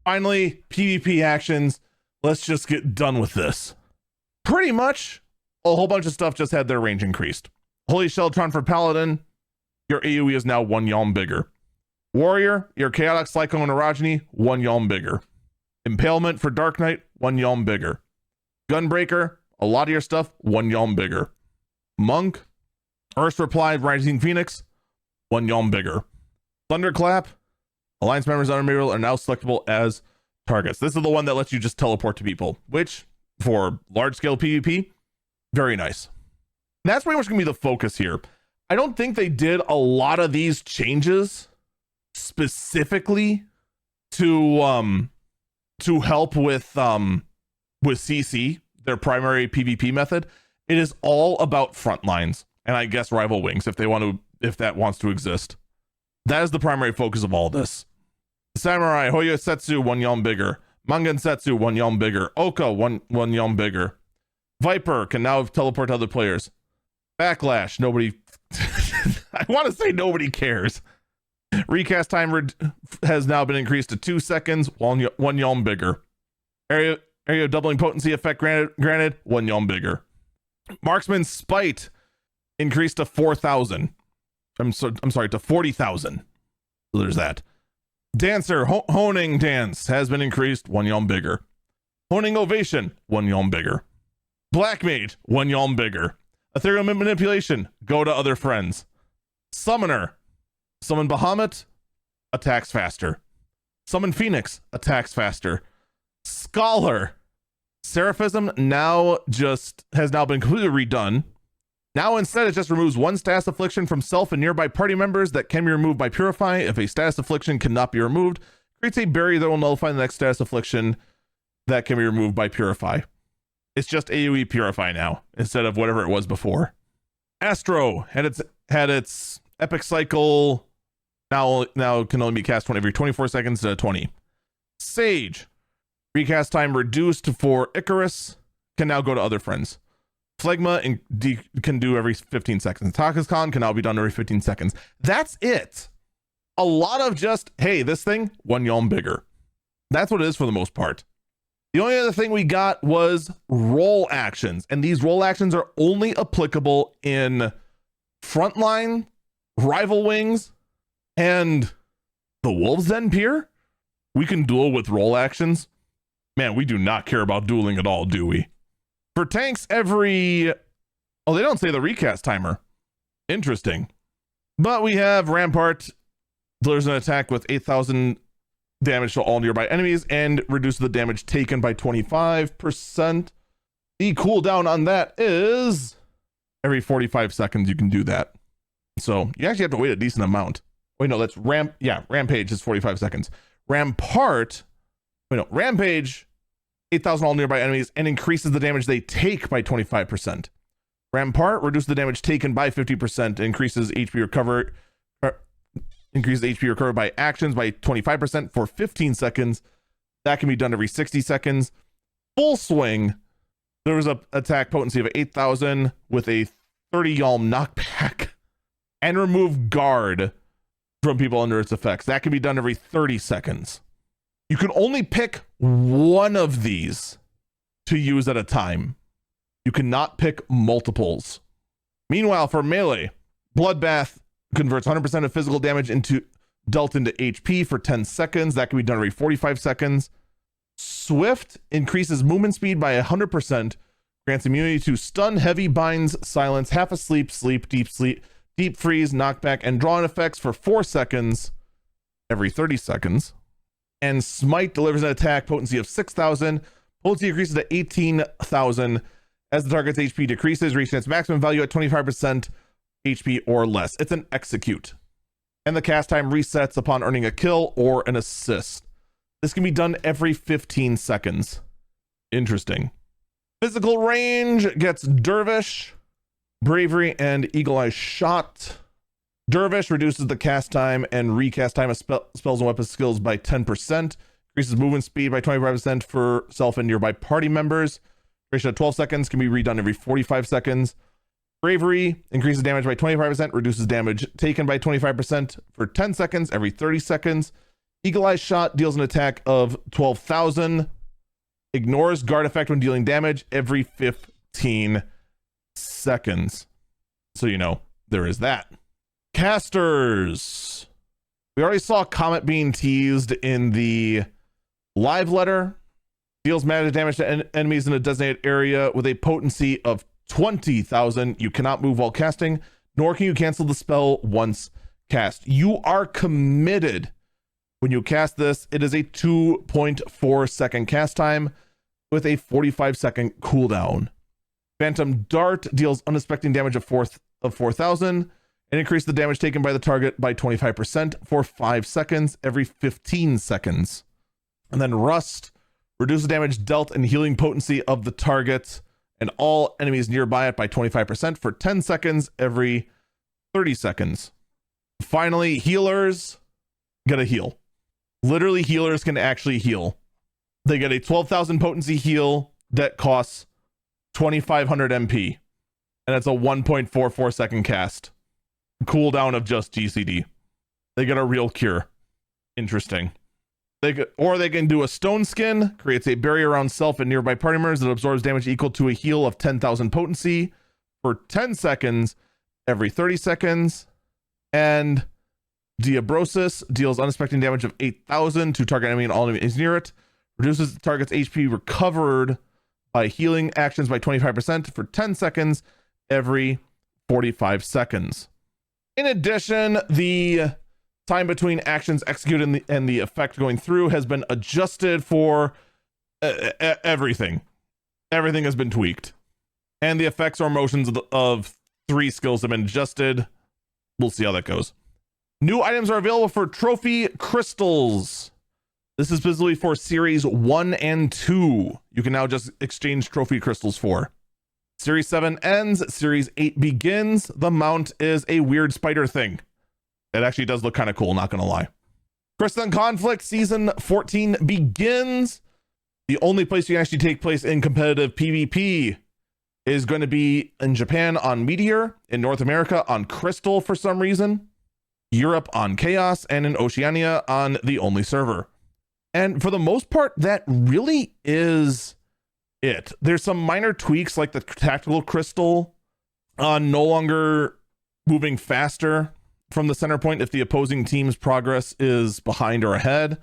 Finally, PvP actions. Let's just get done with this. Pretty much a whole bunch of stuff just had their range increased. Holy Sheldtron for Paladin, your AoE is now 1 yalm bigger. Warrior, your Chaotic Cyclone Orogeny, 1 yalm bigger. Impalement for Dark Knight, 1 yalm bigger. Gunbreaker, a lot of your stuff, 1 yalm bigger. Monk, Earth's Reply, Rising Phoenix, 1 yalm bigger. Thunderclap, Alliance members on Unreal are now selectable as targets. This is the one that lets you just teleport to people, which for large scale PvP, very nice. And that's pretty much gonna be the focus here. I don't think they did a lot of these changes specifically to help with CC, their primary PvP method. It is all about Frontlines and I guess Rival Wings if that wants to exist. That is the primary focus of all this. Samurai, Hoyo Setsu, 1 yalm bigger. Mangan Setsu, 1 yalm bigger. Oka, 1 yalm bigger. Viper can now teleport to other players. Backlash, nobody I want to say nobody cares. Recast time has now been increased to 2 seconds, 1 yalm bigger. Area doubling potency effect granted 1 yalm bigger. Marksman's Spite increased to 4,000. I'm sorry, to 40,000. So there's that. Dancer, Honing Dance has been increased, 1 yalm bigger. Honing Ovation, 1 yalm bigger. Black Mage, 1 yalm bigger. Ethereal Manipulation, go to other friends. Summoner, Summon Bahamut, attacks faster. Summon Phoenix, attacks faster. Scholar, Seraphism has now been completely redone. Now instead it just removes 1 status affliction from self and nearby party members that can be removed by Purify. If a status affliction cannot be removed, creates a barrier that will nullify the next status affliction that can be removed by Purify. It's just AoE Purify now instead of whatever it was before. Astro had its epic cycle now can only be cast every 24 seconds to 20. Sage, recast time reduced for Icarus, can now go to other friends. Phlegma can do every 15 seconds. Takaskan can now be done every 15 seconds. That's it. A lot of just, hey, this thing, 1 yalm bigger. That's what it is for the most part. The only other thing we got was role actions, and these role actions are only applicable in Frontline, Rival Wings, and the Wolves Den Pier. We can duel with role actions. Man, we do not care about dueling at all, do we? For tanks, they don't say the recast timer. Interesting. But we have Rampart delivers an attack with 8,000 damage to all nearby enemies and reduces the damage taken by 25%. The cooldown on that is every 45 seconds you can do that. So you actually have to wait a decent amount. Wait, no, that's Rampage is 45 seconds. Rampage, 8,000 all nearby enemies and increases the damage they take by 25%. Rampart reduces the damage taken by 50%, increases HP recovery by actions by 25% for 15 seconds. That can be done every 60 seconds. Full Swing, there was a attack potency of 8,000 with a 30 yalm knockback and remove guard from people under its effects. That can be done every 30 seconds. You can only pick one of these to use at a time. You cannot pick multiples. Meanwhile, for melee, Bloodbath converts 100% of physical damage dealt into HP for 10 seconds. That can be done every 45 seconds. Swift increases movement speed by 100%, grants immunity to stun, heavy, binds, silence, half asleep, sleep, deep freeze, knockback, and drawn effects for 4 seconds every 30 seconds. And Smite delivers an attack potency of 6,000. Potency increases to 18,000 as the target's HP decreases, reaching its maximum value at 25% HP or less. It's an execute. And the cast time resets upon earning a kill or an assist. This can be done every 15 seconds. Interesting. Physical range gets Dervish, Bravery, and Eagle Eye Shot. Dervish reduces the cast time and recast time of spells and weapon skills by 10%. Increases movement speed by 25% for self and nearby party members. Duration of 12 seconds, can be redone every 45 seconds. Bravery increases damage by 25%, reduces damage taken by 25% for 10 seconds every 30 seconds. Eagle Eye Shot deals an attack of 12,000. Ignores guard effect when dealing damage every 15 seconds. So, you know, there is that. Casters. We already saw Comet being teased in the live letter. Deals magic damage to enemies in a designated area with a potency of 20,000. You cannot move while casting, nor can you cancel the spell once cast. You are committed when you cast this. It is a 2.4 second cast time with a 45-second cooldown. Phantom Dart deals unexpected damage of 4,000 and increase the damage taken by the target by 25% for 5 seconds every 15 seconds. And then Rust reduces damage dealt and healing potency of the target and all enemies nearby it by 25% for 10 seconds every 30 seconds. Finally, healers get a heal. Literally, healers can actually heal. They get a 12,000 potency heal that costs 2,500 MP, and it's a 1.44 second cast. Cooldown of just GCD. They get a real cure. Interesting. They can do a stone skin, creates a barrier around self and nearby party members that absorbs damage equal to a heal of 10,000 potency for 10 seconds every 30 seconds. And Diabrosis deals unexpected damage of 8,000 to target enemy and all enemies near it. Reduces the target's HP recovered by healing actions by 25% for 10 seconds every 45 seconds. In addition, the time between actions executed and the effect going through has been adjusted for everything. Everything has been tweaked. And the effects or motions of 3 skills have been adjusted. We'll see how that goes. New items are available for trophy crystals. This is specifically for series 1 and 2. You can now just exchange trophy crystals for. Series 7 ends, series 8 begins. The mount is a weird spider thing. It actually does look kind of cool, not gonna lie. Crystalline Conflict season 14 begins. The only place you can actually take place in competitive PvP is going to be in Japan on Meteor, in North America on Crystal for some reason, Europe on Chaos, and in Oceania on the only server. And for the most part, that really is it. There's some minor tweaks like the tactical crystal no longer moving faster from the center point if the opposing team's progress is behind or ahead.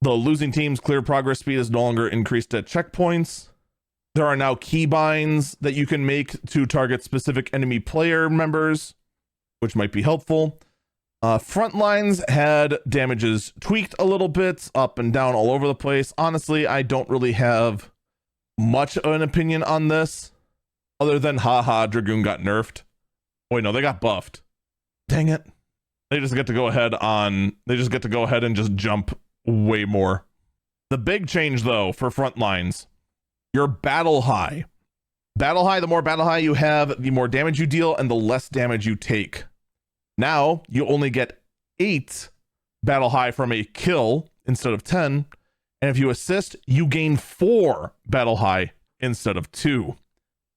The losing team's clear progress speed is no longer increased at checkpoints. There are now keybinds that you can make to target specific enemy player members, which might be helpful. Frontlines had damages tweaked a little bit, up and down all over the place. Honestly, I don't really have much of an opinion on this, other than haha, Dragoon got nerfed. Oh, wait, no, they got buffed. Dang it. They just get to go ahead and just jump way more. The big change, though, for Frontlines, your battle high. Battle high, the more battle high you have, the more damage you deal and the less damage you take. Now, you only get 8 battle high from a kill instead of 10. And if you assist, you gain 4 battle high instead of 2.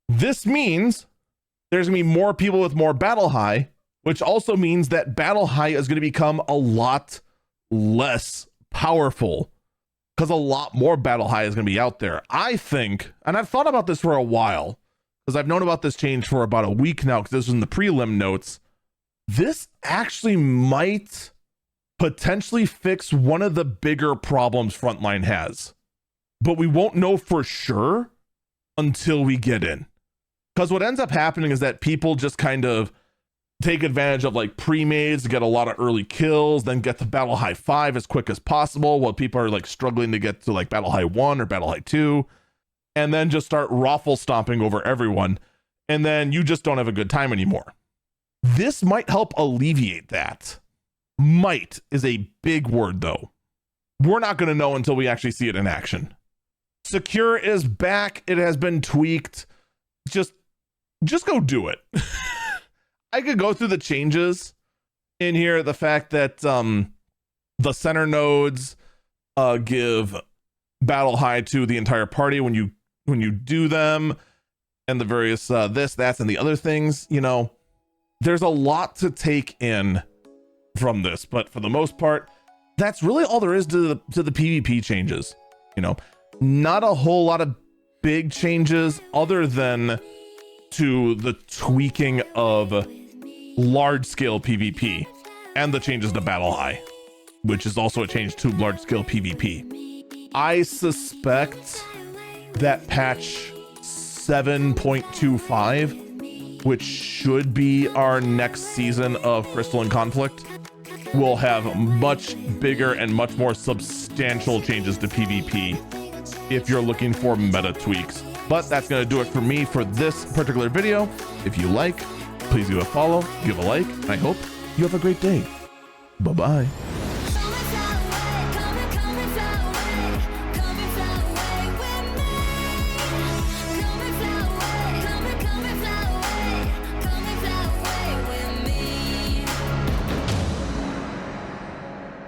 This means there's going to be more people with more battle high, which also means that battle high is going to become a lot less powerful because a lot more battle high is going to be out there. I think, and I've thought about this for a while because I've known about this change for about a week now because this was in the prelim notes. This actually might potentially fix one of the bigger problems Frontline has, but we won't know for sure until we get in. Because what ends up happening is that people just kind of take advantage of like pre-mades to get a lot of early kills, then get to battle high 5 as quick as possible while people are like struggling to get to like battle high 1 or battle high 2, and then just start raffle stomping over everyone, and then you just don't have a good time anymore. This might help alleviate that. Might is a big word, though. We're not going to know until we actually see it in action. Secure is back. It has been tweaked. Just go do it. I could go through the changes in here. The fact that the center nodes give battle high to the entire party when you do them, and the various this, that's, and the other things, you know. There's a lot to take in from this, but for the most part, that's really all there is to the PvP changes. You know, not a whole lot of big changes other than to the tweaking of large scale PvP and the changes to Battle High, which is also a change to large scale PvP. I suspect that patch 7.25, which should be our next season of Crystalline Conflict, will have much bigger and much more substantial changes to PvP if you're looking for meta tweaks. But that's going to do it for me for this particular video. If you like, please give a follow, give a like, and I hope you have a great day. Bye-bye.